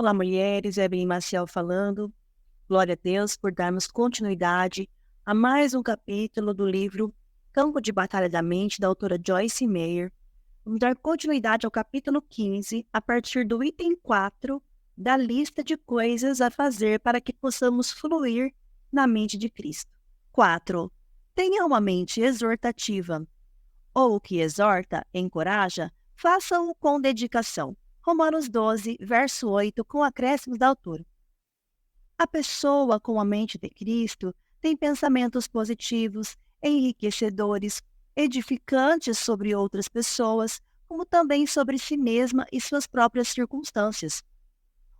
Olá, mulheres, Evelyn Maciel falando. Glória a Deus por darmos continuidade a mais um capítulo do livro Campo de Batalha da Mente, da autora Joyce Meyer. Vamos dar continuidade ao capítulo 15, a partir do item 4 da lista de coisas a fazer para que possamos fluir na mente de Cristo. 4. Tenha uma mente exortativa. Ou o que exorta, encoraja, faça-o com dedicação. Romanos 12, verso 8, com acréscimos da autora. A pessoa com a mente de Cristo tem pensamentos positivos, enriquecedores, edificantes sobre outras pessoas, como também sobre si mesma e suas próprias circunstâncias.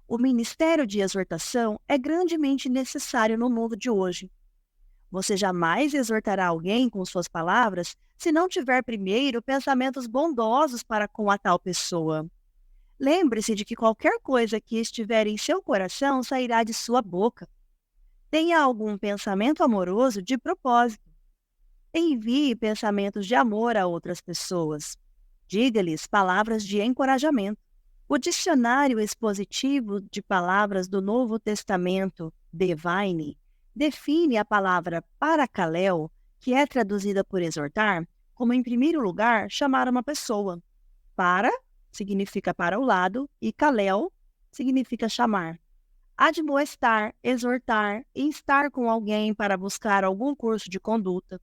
O ministério de exortação é grandemente necessário no mundo de hoje. Você jamais exortará alguém com suas palavras se não tiver primeiro pensamentos bondosos para com a tal pessoa. Lembre-se de que qualquer coisa que estiver em seu coração sairá de sua boca. Tenha algum pensamento amoroso de propósito. Envie pensamentos de amor a outras pessoas. Diga-lhes palavras de encorajamento. O dicionário expositivo de palavras do Novo Testamento, Devine, define a palavra paracaléu, que é traduzida por exortar, como, em primeiro lugar, chamar uma pessoa. Para significa para o lado e caléu significa chamar. Admoestar, exortar, instar com alguém para buscar algum curso de conduta.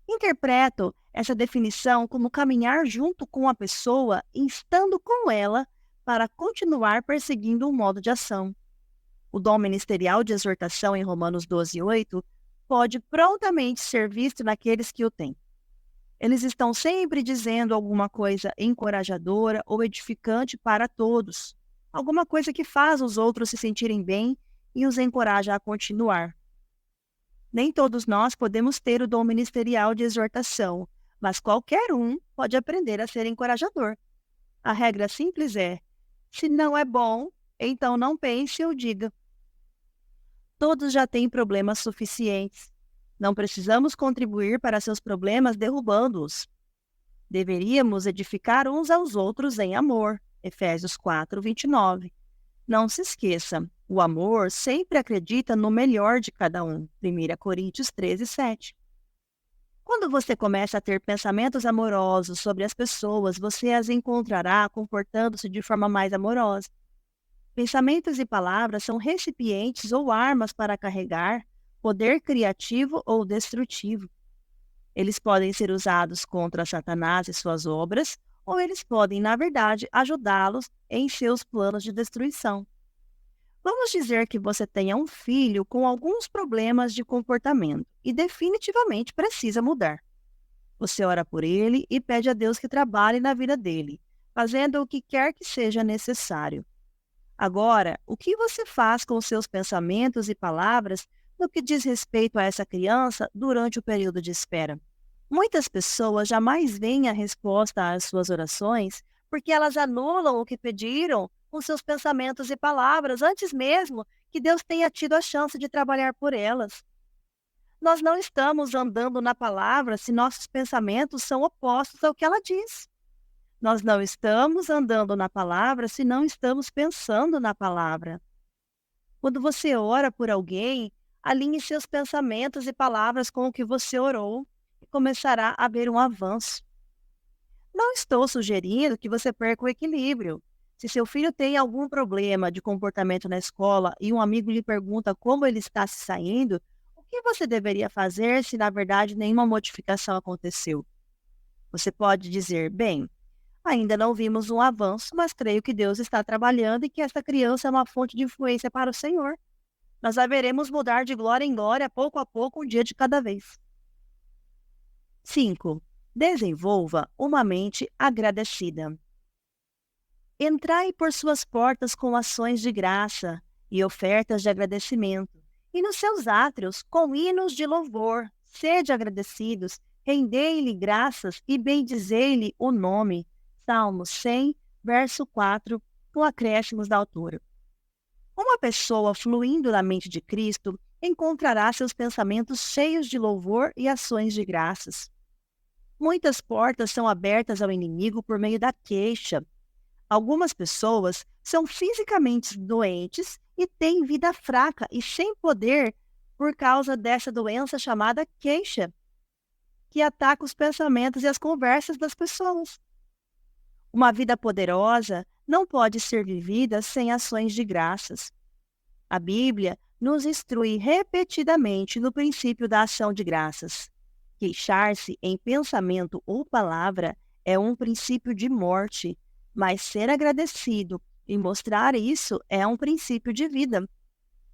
Interpreto essa definição como caminhar junto com a pessoa, instando com ela para continuar perseguindo um modo de ação. O dom ministerial de exortação em Romanos 12, 8 pode prontamente ser visto naqueles que o têm. Eles estão sempre dizendo alguma coisa encorajadora ou edificante para todos, alguma coisa que faz os outros se sentirem bem e os encoraja a continuar. Nem todos nós podemos ter o dom ministerial de exortação, mas qualquer um pode aprender a ser encorajador. A regra simples é: se não é bom, então não pense ou diga. Todos já têm problemas suficientes. Não precisamos contribuir para seus problemas derrubando-os. Deveríamos edificar uns aos outros em amor. Efésios 4, 29. Não se esqueça, o amor sempre acredita no melhor de cada um. 1 Coríntios 13, 7. Quando você começa a ter pensamentos amorosos sobre as pessoas, você as encontrará comportando-se de forma mais amorosa. Pensamentos e palavras são recipientes ou armas para carregar poder criativo ou destrutivo. Eles podem ser usados contra Satanás e suas obras, ou eles podem, na verdade, ajudá-los em seus planos de destruição. Vamos dizer que você tenha um filho com alguns problemas de comportamento e definitivamente precisa mudar. Você ora por ele e pede a Deus que trabalhe na vida dele, fazendo o que quer que seja necessário. Agora, o que você faz com seus pensamentos e palavras no que diz respeito a essa criança durante o período de espera? Muitas pessoas jamais veem a resposta às suas orações porque elas anulam o que pediram com seus pensamentos e palavras antes mesmo que Deus tenha tido a chance de trabalhar por elas. Nós não estamos andando na palavra se nossos pensamentos são opostos ao que ela diz. Nós não estamos andando na palavra se não estamos pensando na palavra. Quando você ora por alguém, alinhe seus pensamentos e palavras com o que você orou e começará a haver um avanço. Não estou sugerindo que você perca o equilíbrio. Se seu filho tem algum problema de comportamento na escola e um amigo lhe pergunta como ele está se saindo, o que você deveria fazer se na verdade nenhuma modificação aconteceu? Você pode dizer: bem, ainda não vimos um avanço, mas creio que Deus está trabalhando e que esta criança é uma fonte de influência para o Senhor. Nós haveremos mudar de glória em glória, pouco a pouco, um dia de cada vez. 5. Desenvolva uma mente agradecida. Entrai por suas portas com ações de graça e ofertas de agradecimento, e nos seus átrios com hinos de louvor. Sede agradecidos, rendei-lhe graças e bendizei-lhe o nome. Salmo 100, verso 4, com acréscimos da autora. Uma pessoa fluindo na mente de Cristo encontrará seus pensamentos cheios de louvor e ações de graças. Muitas portas são abertas ao inimigo por meio da queixa. Algumas pessoas são fisicamente doentes e têm vida fraca e sem poder por causa dessa doença chamada queixa, que ataca os pensamentos e as conversas das pessoas. Uma vida poderosa não pode ser vivida sem ações de graças. A Bíblia nos instrui repetidamente no princípio da ação de graças. Queixar-se em pensamento ou palavra é um princípio de morte, mas ser agradecido e mostrar isso é um princípio de vida.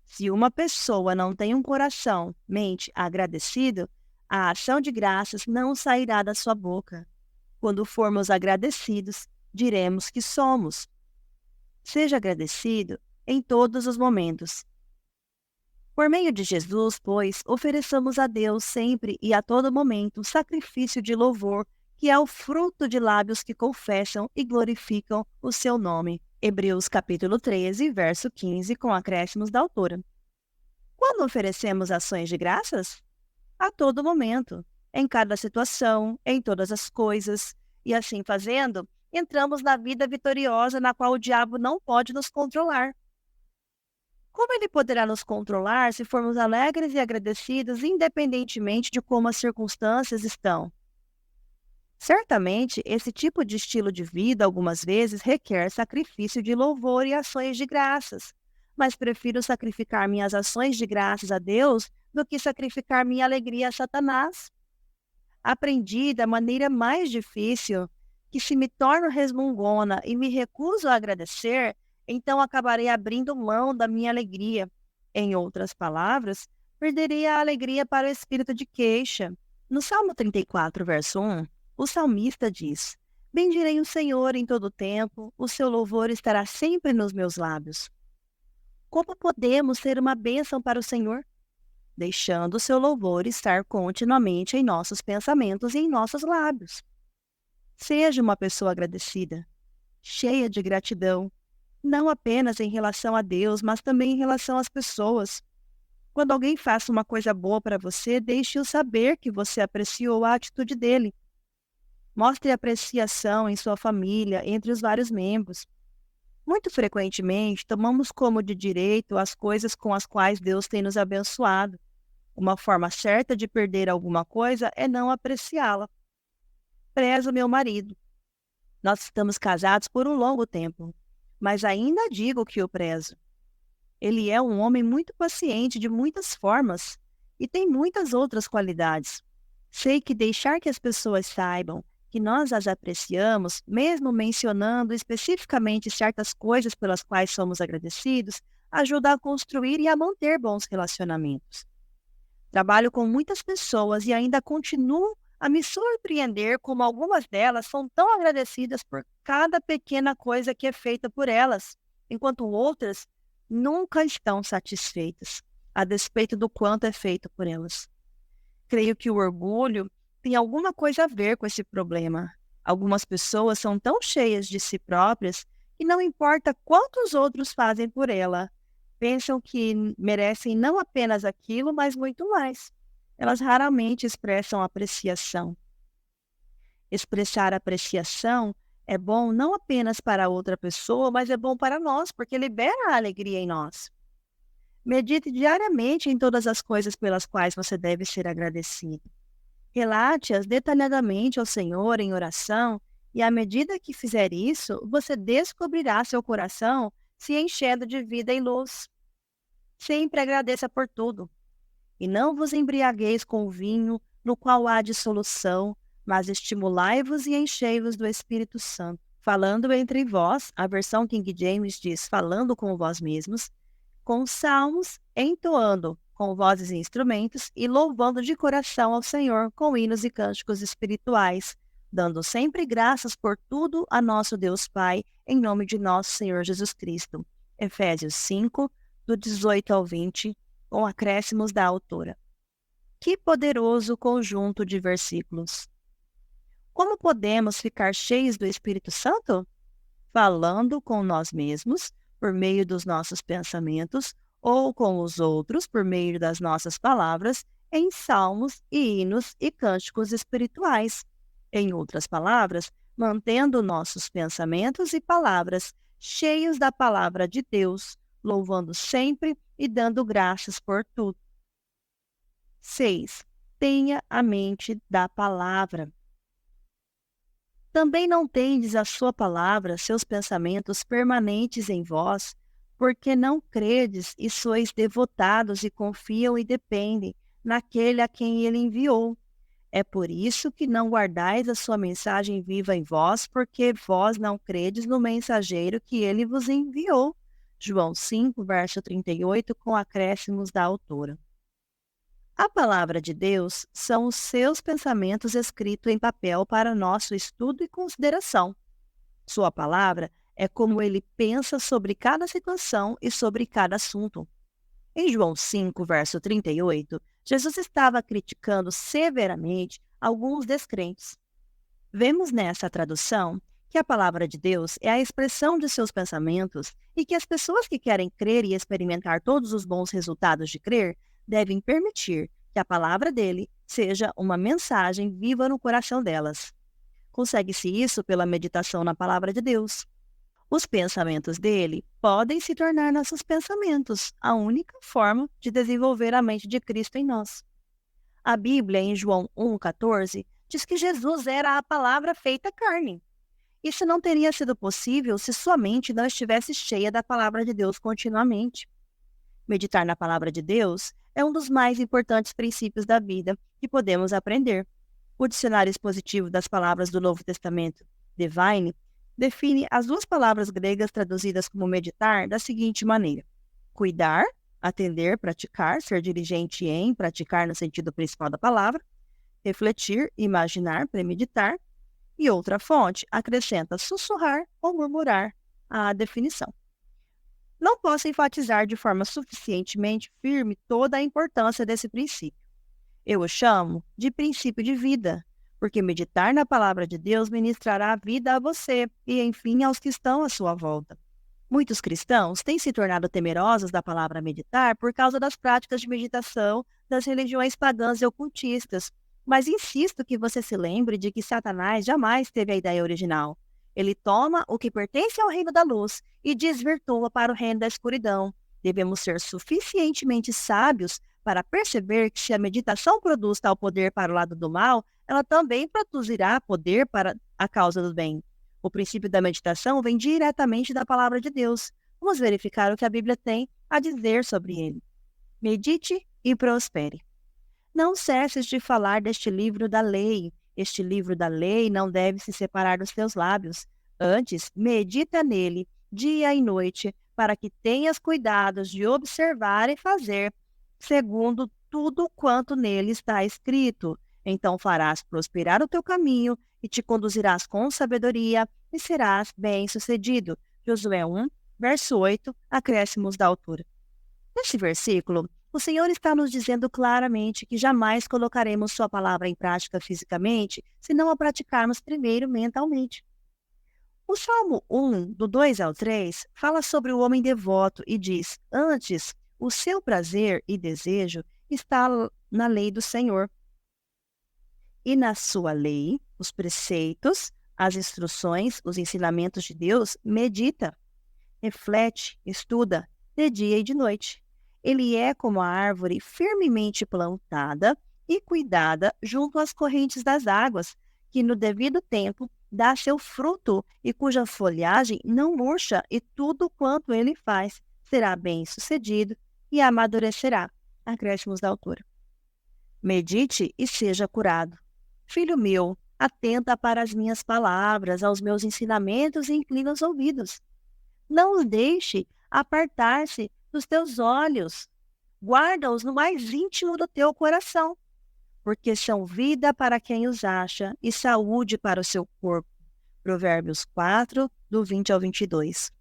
Se uma pessoa não tem um coração, mente agradecido, a ação de graças não sairá da sua boca. Quando formos agradecidos, diremos que somos. Seja agradecido em todos os momentos. Por meio de Jesus, pois, ofereçamos a Deus sempre e a todo momento um sacrifício de louvor, que é o fruto de lábios que confessam e glorificam o seu nome. Hebreus capítulo 13, verso 15, com acréscimos da autora. Quando oferecemos ações de graças? A todo momento, em cada situação, em todas as coisas. E assim fazendo, entramos na vida vitoriosa na qual o diabo não pode nos controlar. Como ele poderá nos controlar se formos alegres e agradecidos, independentemente de como as circunstâncias estão? Certamente, esse tipo de estilo de vida, algumas vezes, requer sacrifício de louvor e ações de graças. Mas prefiro sacrificar minhas ações de graças a Deus do que sacrificar minha alegria a Satanás. Aprendi da maneira mais difícil que se me torno resmungona e me recuso a agradecer, então acabarei abrindo mão da minha alegria. Em outras palavras, perderei a alegria para o espírito de queixa. No Salmo 34, verso 1, o salmista diz: Bendirei o Senhor em todo o tempo, o seu louvor estará sempre nos meus lábios. Como podemos ser uma bênção para o Senhor? Deixando o seu louvor estar continuamente em nossos pensamentos e em nossos lábios. Seja uma pessoa agradecida, cheia de gratidão, não apenas em relação a Deus, mas também em relação às pessoas. Quando alguém faça uma coisa boa para você, deixe-o saber que você apreciou a atitude dele. Mostre apreciação em sua família, entre os vários membros. Muito frequentemente, tomamos como de direito as coisas com as quais Deus tem nos abençoado. Uma forma certa de perder alguma coisa é não apreciá-la. Prezo meu marido. Nós estamos casados por um longo tempo, mas ainda digo que o prezo. Ele é um homem muito paciente de muitas formas e tem muitas outras qualidades. Sei que deixar que as pessoas saibam que nós as apreciamos, mesmo mencionando especificamente certas coisas pelas quais somos agradecidos, ajuda a construir e a manter bons relacionamentos. Trabalho com muitas pessoas e ainda continuo a me surpreender como algumas delas são tão agradecidas por cada pequena coisa que é feita por elas, enquanto outras nunca estão satisfeitas, a despeito do quanto é feito por elas. Creio que o orgulho tem alguma coisa a ver com esse problema. Algumas pessoas são tão cheias de si próprias que não importa quantos outros fazem por ela, pensam que merecem não apenas aquilo, mas muito mais. Elas raramente expressam apreciação. Expressar apreciação é bom não apenas para outra pessoa, mas é bom para nós, porque libera a alegria em nós. Medite diariamente em todas as coisas pelas quais você deve ser agradecido. Relate-as detalhadamente ao Senhor em oração, e à medida que fizer isso, você descobrirá seu coração se enchendo de vida e luz. Sempre agradeça por tudo. E não vos embriagueis com o vinho, no qual há dissolução, mas estimulai-vos e enchei-vos do Espírito Santo. Falando entre vós, a versão King James diz, falando com vós mesmos, com salmos, entoando com vozes e instrumentos e louvando de coração ao Senhor com hinos e cânticos espirituais, dando sempre graças por tudo a nosso Deus Pai, em nome de nosso Senhor Jesus Cristo. Efésios 5, do 18 ao 20, com acréscimos da autora. Que poderoso conjunto de versículos! Como podemos ficar cheios do Espírito Santo? Falando com nós mesmos, por meio dos nossos pensamentos, ou com os outros, por meio das nossas palavras, em salmos e hinos e cânticos espirituais. Em outras palavras, mantendo nossos pensamentos e palavras cheios da palavra de Deus, louvando sempre e dando graças por tudo. 6. Tenha a mente da palavra. Também não tendes a sua palavra, seus pensamentos permanentes em vós, porque não credes e sois devotados e confiam e dependem naquele a quem ele enviou. É por isso que não guardais a sua mensagem viva em vós, porque vós não credes no mensageiro que ele vos enviou. João 5, verso 38, com acréscimos da autora. A palavra de Deus são os seus pensamentos escritos em papel para nosso estudo e consideração. Sua palavra é como ele pensa sobre cada situação e sobre cada assunto. Em João 5, verso 38, Jesus estava criticando severamente alguns descrentes. Vemos nessa tradução que a palavra de Deus é a expressão de seus pensamentos e que as pessoas que querem crer e experimentar todos os bons resultados de crer devem permitir que a palavra dele seja uma mensagem viva no coração delas. Consegue-se isso pela meditação na palavra de Deus. Os pensamentos dele podem se tornar nossos pensamentos, a única forma de desenvolver a mente de Cristo em nós. A Bíblia, em João 1,14, diz que Jesus era a palavra feita carne. Isso não teria sido possível se sua mente não estivesse cheia da palavra de Deus continuamente. Meditar na palavra de Deus é um dos mais importantes princípios da vida que podemos aprender. O dicionário expositivo das palavras do Novo Testamento, Divine, define as duas palavras gregas traduzidas como meditar da seguinte maneira: cuidar, atender, praticar, ser diligente em, praticar no sentido principal da palavra; refletir, imaginar, premeditar; e outra fonte acrescenta sussurrar ou murmurar à definição. Não posso enfatizar de forma suficientemente firme toda a importância desse princípio. Eu o chamo de princípio de vida, porque meditar na palavra de Deus ministrará vida a você e, enfim, aos que estão à sua volta. Muitos cristãos têm se tornado temerosos da palavra meditar por causa das práticas de meditação das religiões pagãs e ocultistas, mas insisto que você se lembre de que Satanás jamais teve a ideia original. Ele toma o que pertence ao reino da luz e desvirtua para o reino da escuridão. Devemos ser suficientemente sábios para perceber que se a meditação produz tal poder para o lado do mal, ela também produzirá poder para a causa do bem. O princípio da meditação vem diretamente da palavra de Deus. Vamos verificar o que a Bíblia tem a dizer sobre ele. Medite e prospere. Não cesses de falar deste livro da lei. Este livro da lei não deve se separar dos teus lábios. Antes, medita nele, dia e noite, para que tenhas cuidados de observar e fazer, segundo tudo quanto nele está escrito. Então farás prosperar o teu caminho e te conduzirás com sabedoria e serás bem-sucedido. Josué 1, verso 8, acréscimos da autora. Neste versículo, o Senhor está nos dizendo claramente que jamais colocaremos sua palavra em prática fisicamente se não a praticarmos primeiro mentalmente. O Salmo 1, do 2 ao 3, fala sobre o homem devoto e diz: antes, o seu prazer e desejo está na lei do Senhor. E na sua lei, os preceitos, as instruções, os ensinamentos de Deus, medita, reflete, estuda, de dia e de noite. Ele é como a árvore firmemente plantada e cuidada junto às correntes das águas, que no devido tempo dá seu fruto e cuja folhagem não murcha, e tudo quanto ele faz será bem-sucedido e amadurecerá. Acréscimos da autora. Medite e seja curado. Filho meu, atenta para as minhas palavras, aos meus ensinamentos e inclina os ouvidos. Não os deixe apartar-se dos teus olhos. Guarda-os no mais íntimo do teu coração, porque são vida para quem os acha e saúde para o seu corpo. Provérbios 4, do 20 ao 22.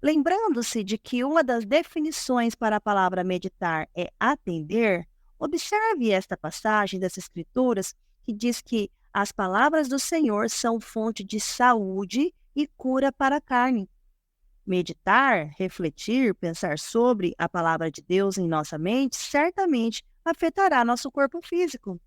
Lembrando-se de que uma das definições para a palavra meditar é atender, observe esta passagem das Escrituras que diz que as palavras do Senhor são fonte de saúde e cura para a carne. Meditar, refletir, pensar sobre a palavra de Deus em nossa mente certamente afetará nosso corpo físico.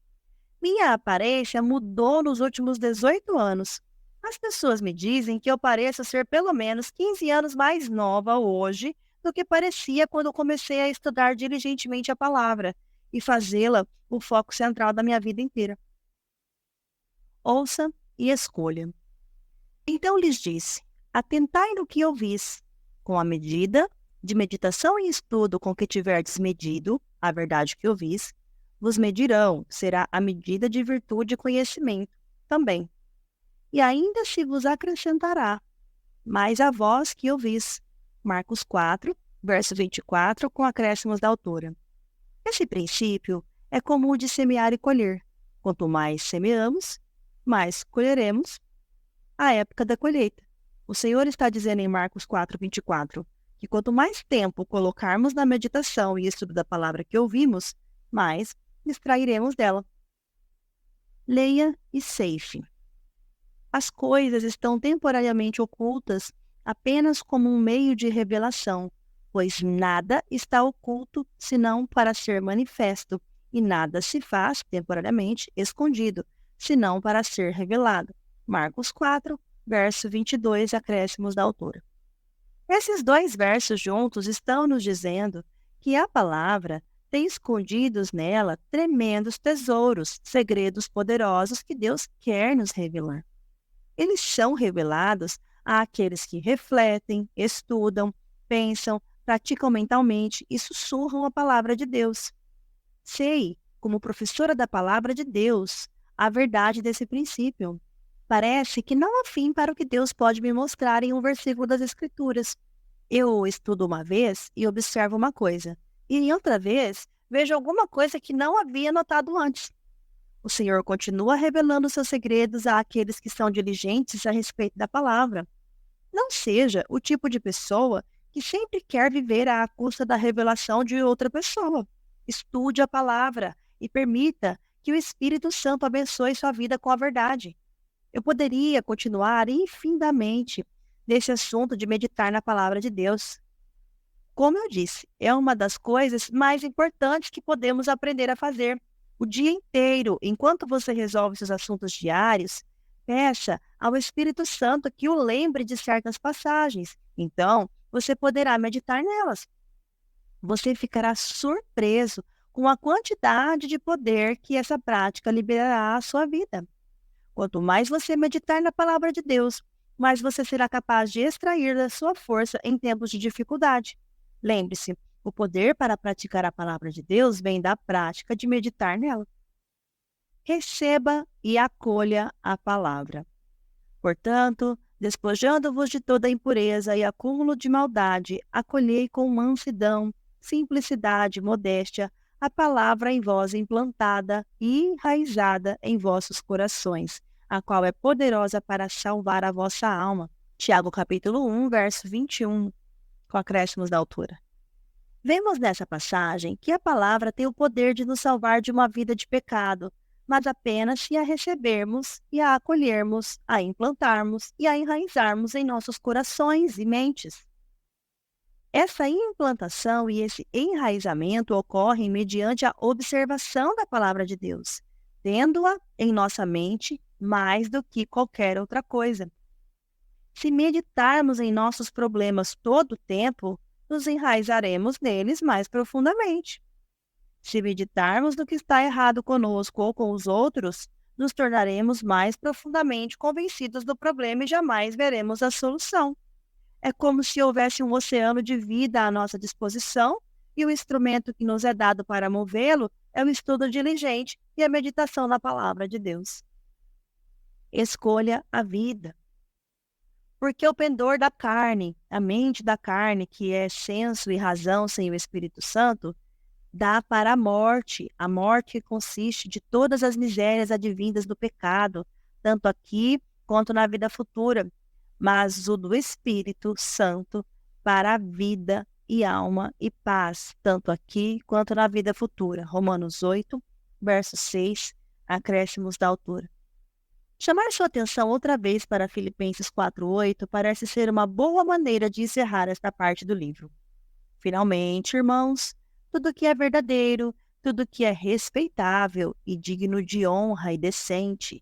Minha aparência mudou nos últimos 18 anos. Há As pessoas me dizem que eu pareço ser pelo menos 15 anos mais nova hoje do que parecia quando comecei a estudar diligentemente a palavra e fazê-la o foco central da minha vida inteira. Ouça e escolha. Então lhes disse: atentai no que ouvis, com a medida de meditação e estudo com que tiverdes medido a verdade que ouvis, vos medirão, será a medida de virtude e conhecimento também. E ainda se vos acrescentará, mais a vós que ouvis. Marcos 4, verso 24, com acréscimos da autora. Esse princípio é comum de semear e colher. Quanto mais semeamos, mais colheremos a época da colheita. O Senhor está dizendo em Marcos 4, 24, que quanto mais tempo colocarmos na meditação e estudo da palavra que ouvimos, mais extrairemos dela. Leia e ceife. As coisas estão temporariamente ocultas apenas como um meio de revelação, pois nada está oculto senão para ser manifesto, e nada se faz temporariamente escondido, senão para ser revelado. Marcos 4, verso 22, acréscimos da autora. Esses dois versos juntos estão nos dizendo que a palavra tem escondidos nela tremendos tesouros, segredos poderosos que Deus quer nos revelar. Eles são revelados àqueles que refletem, estudam, pensam, praticam mentalmente e sussurram a palavra de Deus. Sei, como professora da palavra de Deus, a verdade desse princípio. Parece que não há fim para o que Deus pode me mostrar em um versículo das Escrituras. Eu estudo uma vez e observo uma coisa, e em outra vez vejo alguma coisa que não havia notado antes. O Senhor continua revelando seus segredos àqueles que são diligentes a respeito da palavra. Não seja o tipo de pessoa que sempre quer viver à custa da revelação de outra pessoa. Estude a palavra e permita que o Espírito Santo abençoe sua vida com a verdade. Eu poderia continuar infinitamente nesse assunto de meditar na palavra de Deus. Como eu disse, é uma das coisas mais importantes que podemos aprender a fazer. O dia inteiro, enquanto você resolve seus assuntos diários, peça ao Espírito Santo que o lembre de certas passagens. Então, você poderá meditar nelas. Você ficará surpreso com a quantidade de poder que essa prática liberará à sua vida. Quanto mais você meditar na palavra de Deus, mais você será capaz de extrair da sua força em tempos de dificuldade. Lembre-se, o poder para praticar a palavra de Deus vem da prática de meditar nela. Receba e acolha a palavra. Portanto, despojando-vos de toda impureza e acúmulo de maldade, acolhei com mansidão, simplicidade, modéstia, a palavra em vós implantada e enraizada em vossos corações, a qual é poderosa para salvar a vossa alma. Tiago capítulo 1, verso 21, com acréscimos da autora. Vemos nessa passagem que a palavra tem o poder de nos salvar de uma vida de pecado, mas apenas se a recebermos e a acolhermos, a implantarmos e a enraizarmos em nossos corações e mentes. Essa implantação e esse enraizamento ocorrem mediante a observação da palavra de Deus, tendo-a em nossa mente mais do que qualquer outra coisa. Se meditarmos em nossos problemas todo o tempo, nos enraizaremos neles mais profundamente. Se meditarmos no que está errado conosco ou com os outros, nos tornaremos mais profundamente convencidos do problema e jamais veremos a solução. É como se houvesse um oceano de vida à nossa disposição e o instrumento que nos é dado para movê-lo é o estudo diligente e a meditação na palavra de Deus. Escolha a vida. Porque o pendor da carne, a mente da carne, que é senso e razão sem o Espírito Santo, dá para a morte que consiste de todas as misérias advindas do pecado, tanto aqui quanto na vida futura, mas o do Espírito Santo para a vida e alma e paz, tanto aqui quanto na vida futura. Romanos 8, verso 6, acréscimos da autora. Chamar sua atenção outra vez para Filipenses 4:8 parece ser uma boa maneira de encerrar esta parte do livro. Finalmente, irmãos, tudo que é verdadeiro, tudo que é respeitável e digno de honra e decente,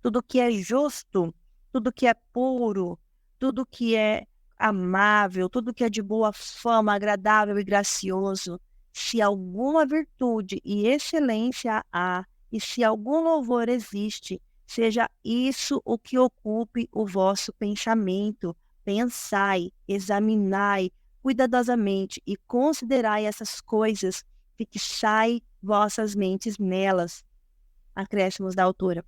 tudo que é justo, tudo que é puro, tudo que é amável, tudo que é de boa fama, agradável e gracioso. Se alguma virtude e excelência há, e se algum louvor existe, seja isso o que ocupe o vosso pensamento. Pensai, examinai cuidadosamente e considerai essas coisas, fixai vossas mentes nelas. Acréscimos da autora.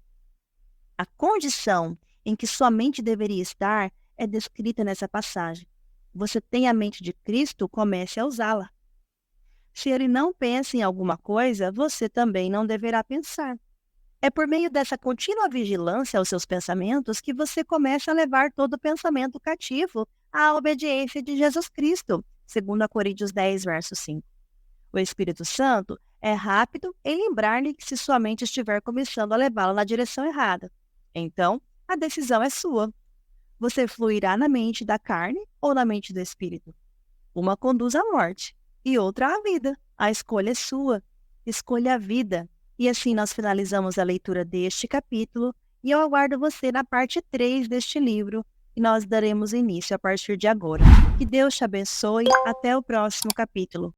A condição em que sua mente deveria estar é descrita nessa passagem. Você tem a mente de Cristo, comece a usá-la. Se ele não pensa em alguma coisa, você também não deverá pensar. É por meio dessa contínua vigilância aos seus pensamentos que você começa a levar todo pensamento cativo à obediência de Jesus Cristo, segundo a Coríntios 10, verso 5. O Espírito Santo é rápido em lembrar-lhe que se sua mente estiver começando a levá-la na direção errada. Então, a decisão é sua. Você fluirá na mente da carne ou na mente do Espírito? Uma conduz à morte e outra à vida. A escolha é sua. Escolha a vida. E assim nós finalizamos a leitura deste capítulo e eu aguardo você na parte 3 deste livro e nós daremos início a partir de agora. Que Deus te abençoe. Até o próximo capítulo.